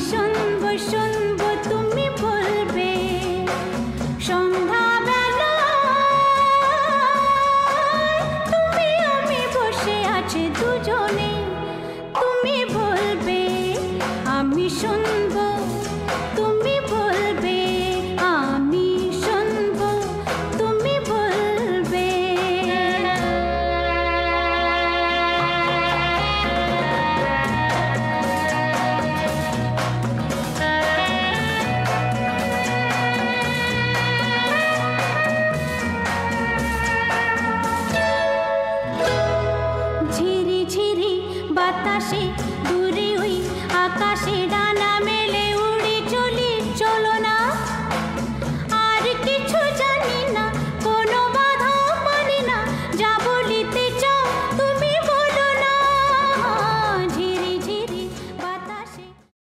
শুনবো শুনবো তুমি বলবে সন্ধ্যাবেলা তুমি আমি বসে আছি দুজনে তুমি বলবে আমি শুনবো তুমি বলবে আমি শুনবো তুমি বলবে ঝিরি ঝিরি বাতাসে দূরে ওই আকাশে ডানা